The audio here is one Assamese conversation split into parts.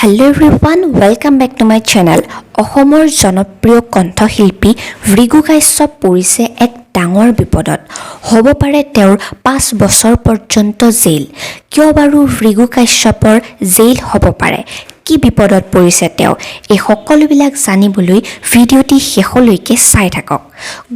Hello everyone, welcome back to my channel. অসমৰ জনপ্ৰিয় কণ্ঠশিল্পী ভ্ৰিগু কাশ্যপ পৰিছে এক ডাঙৰ বিপদত। হ'ব পাৰে তেওঁৰ 5 বছৰ পৰ্যন্ত জেল। কিয় বাৰু ভ্ৰিগু কাশ্যপৰ জেল হ'ব পাৰে? কি বিপদত পৰিছে তেওঁ? এই সকলোবিলাক জানিবলৈ ভিডিঅ'টি শেষলৈকে চাই থাকক।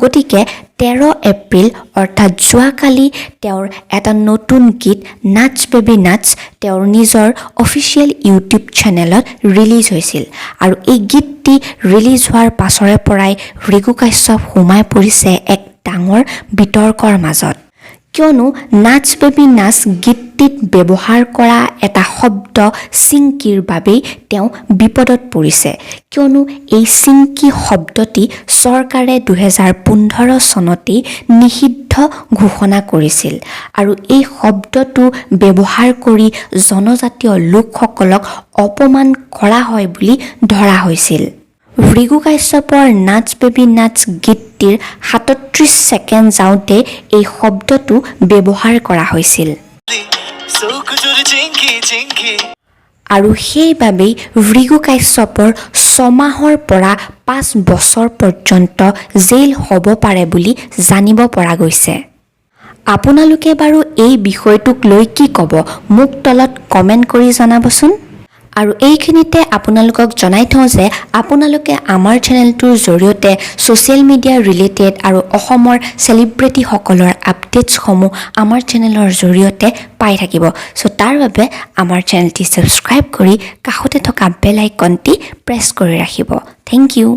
গতিকে 13 এপ্ৰিল অৰ্থাৎ যোৱাকালি তেওঁৰ এটা নতুন গীত নাচ বেবি নাচ তেওঁৰ নিজৰ অফিচিয়েল ইউটিউব চেনেলত ৰিলিজ হৈছিল আৰু এই গীতটি ৰিলিজ হোৱাৰ পাছৰে পৰাই ভ্ৰিগু কাশ্যপ সোমাই পৰিছে এক ডাঙৰ বিতৰ্কৰ মাজত। কিয়নো নাচ বেবি নাচ গীতটিত ব্যৱহাৰ কৰা এটা শব্দ চিংকিৰ বাবেই তেওঁ বিপদত পৰিছে। কিয়নো এই চিংকি শব্দটি চৰকাৰে 2015 চনতেই নিষিদ্ধ ঘোষণা কৰিছিল আৰু এই শব্দটো ব্যৱহাৰ কৰি জনজাতীয় লোকসকলক অপমান কৰা হয় বুলি ধৰা হৈছিল। ভ্ৰিগু কাশ্যপৰ নাচ বেবি নাচ গীতটিৰ 37 ছেকেণ্ড যাওঁতে এই শব্দটো ব্যৱহাৰ কৰা হৈছিল আৰু সেইবাবেই ভ্ৰিগু কাশ্যপৰ 6 মাহৰ পৰা 5 বছৰ পৰ্যন্ত জেল হ'ব পাৰে বুলি জানিব পৰা গৈছে। আপোনালোকে বাৰু এই বিষয়টোক লৈ কি ক'ব মোক তলত কমেণ্ট কৰি জনাবচোন। আৰু এইখিনিতে আপোনালোকক জনাই থওঁ যে আপোনালোকে আমাৰ চেনেলটোৰ জৰিয়তে ছ'চিয়েল মিডিয়া ৰিলেটেড আৰু অসমৰ চেলিব্ৰিটিসকলৰ আপডেটছসমূহ আমাৰ চেনেলৰ জৰিয়তে পাই থাকিব। চ' তাৰ বাবে আমাৰ চেনেলটি ছাবস্ক্ৰাইব কৰি কাষতে থকা বেল আইকনটি প্ৰেছ কৰি ৰাখিব। Thank U.